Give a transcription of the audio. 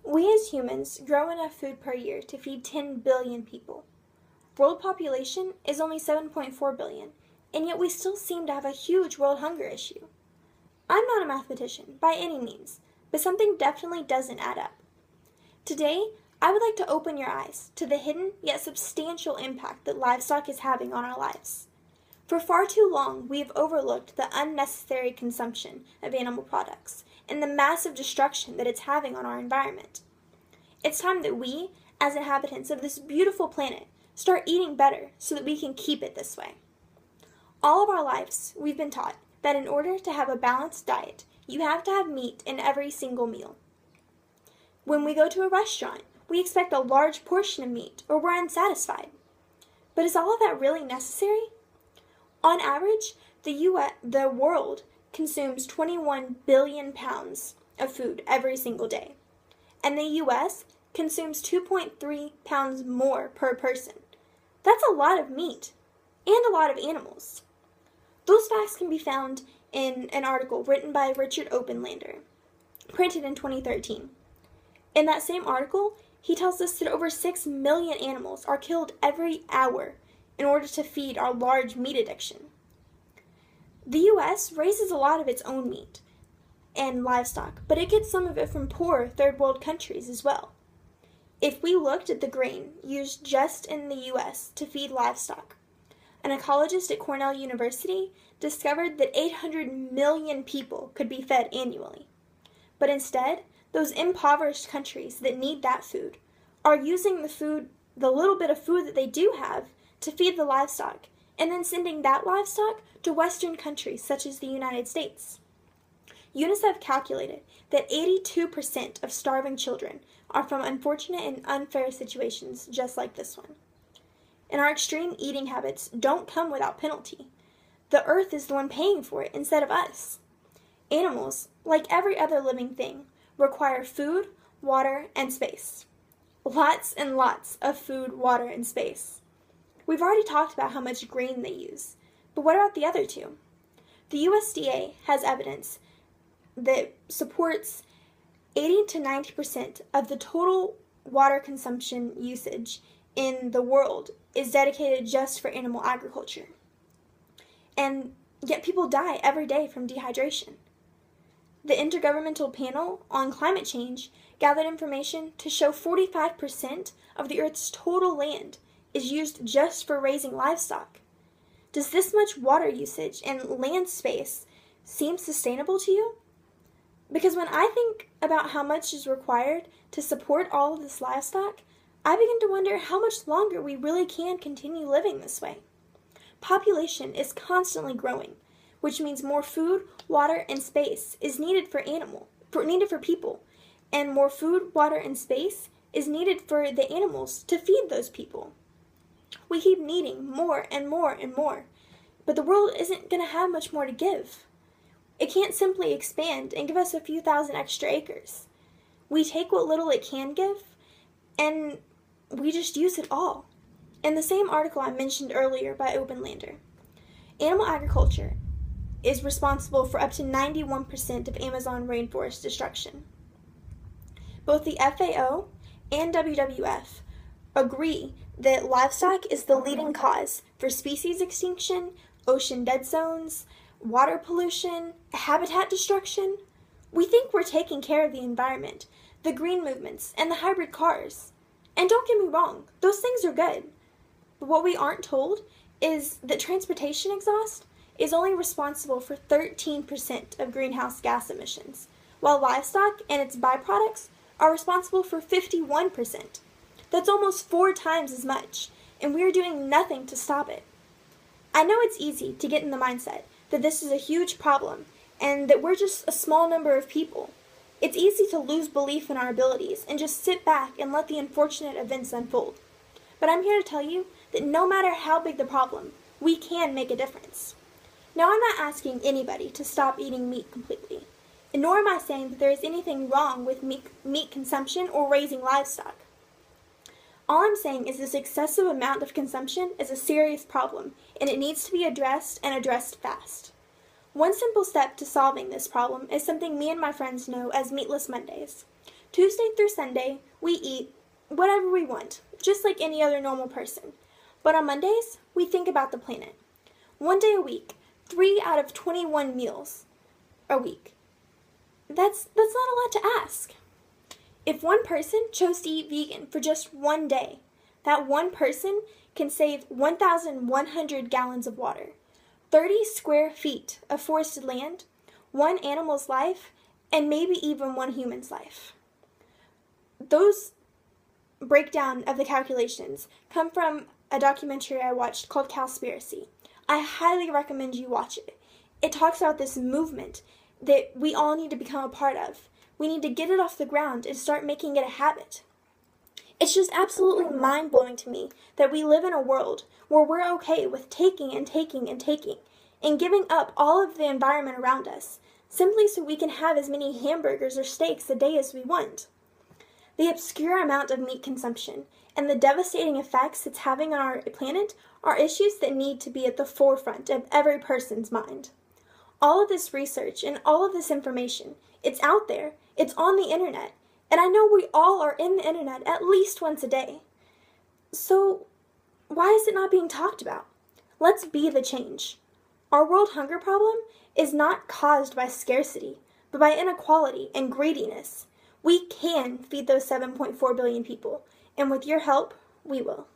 We as humans grow enough food per year to feed 10 billion people. World population is only 7.4 billion, and yet we still seem to have a huge world hunger issue. I'm not a mathematician, by any means, but something definitely doesn't add up. Today, I would like to open your eyes to the hidden yet substantial impact that livestock is having on our lives. For far too long, we have overlooked the unnecessary consumption of animal products and the massive destruction that it's having on our environment. It's time that we, as inhabitants of this beautiful planet, start eating better so that we can keep it this way. All of our lives, we've been taught that in order to have a balanced diet, you have to have meat in every single meal. When we go to a restaurant, we expect a large portion of meat or we're unsatisfied. But is all of that really necessary? On average, the world consumes 21 billion pounds of food every single day, and the U.S. consumes 2.3 pounds more per person. That's a lot of meat, and a lot of animals. Those facts can be found in an article written by Richard Openlander, printed in 2013. In that same article, he tells us that over 6 million animals are killed every hour in order to feed our large meat addiction. The U.S. raises a lot of its own meat and livestock, but it gets some of it from poor third world countries as well. If we looked at the grain used just in the U.S. to feed livestock, an ecologist at Cornell University discovered that 800 million people could be fed annually. But instead, those impoverished countries that need that food are using the little bit of food that they do have to feed the livestock, and then sending that livestock to Western countries such as the United States. UNICEF calculated that 82% of starving children are from unfortunate and unfair situations just like this one. And our extreme eating habits don't come without penalty. The earth is the one paying for it instead of us. Animals, like every other living thing, require food, water, and space. Lots and lots of food, water, and space. We've already talked about how much grain they use, but what about the other two? The USDA has evidence that supports 80 to 90% of the total water consumption usage in the world is dedicated just for animal agriculture. And yet people die every day from dehydration. The Intergovernmental Panel on Climate Change gathered information to show 45% of the Earth's total land is used just for raising livestock. Does this much water usage and land space seem sustainable to you? Because when I think about how much is required to support all of this livestock, I begin to wonder how much longer we really can continue living this way. Population is constantly growing, which means more food, water, and space is needed for people, and more food, water, and space is needed for the animals to feed those people. We keep needing more and more and more, but the world isn't going to have much more to give. It can't simply expand and give us a few thousand extra acres. We take what little it can give, and we just use it all. In the same article I mentioned earlier by Openlander, animal agriculture is responsible for up to 91% of Amazon rainforest destruction. Both the FAO and WWF agree that livestock is the leading cause for species extinction, ocean dead zones, water pollution, habitat destruction. We think we're taking care of the environment, the green movements, and the hybrid cars. And don't get me wrong, those things are good. But what we aren't told is that transportation exhaust is only responsible for 13% of greenhouse gas emissions, while livestock and its byproducts are responsible for 51%. That's almost 4 times as much, and we are doing nothing to stop it. I know it's easy to get in the mindset that this is a huge problem and that we're just a small number of people. It's easy to lose belief in our abilities and just sit back and let the unfortunate events unfold. But I'm here to tell you that no matter how big the problem, we can make a difference. Now, I'm not asking anybody to stop eating meat completely, and nor am I saying that there is anything wrong with meat consumption or raising livestock. All I'm saying is this excessive amount of consumption is a serious problem, and it needs to be addressed and addressed fast. One simple step to solving this problem is something me and my friends know as Meatless Mondays. Tuesday through Sunday, we eat whatever we want, just like any other normal person. But on Mondays, we think about the planet. 1 day a week, 3 out of 21 meals a week. That's not a lot to ask. If one person chose to eat vegan for just 1 day, that one person can save 1,100 gallons of water, 30 square feet of forested land, one animal's life, and maybe even one human's life. Those breakdown of the calculations come from a documentary I watched called Cowspiracy. I highly recommend you watch it. It talks about this movement that we all need to become a part of. We need to get it off the ground and start making it a habit. It's just absolutely mind-blowing to me that we live in a world where we're okay with taking and taking and taking and giving up all of the environment around us simply so we can have as many hamburgers or steaks a day as we want. The obscure amount of meat consumption and the devastating effects it's having on our planet are issues that need to be at the forefront of every person's mind. All of this research and all of this information, it's out there, it's on the internet, and I know we all are in the internet at least once a day. So, why is it not being talked about? Let's be the change. Our world hunger problem is not caused by scarcity, but by inequality and greediness. We can feed those 7.4 billion people, and with your help, we will.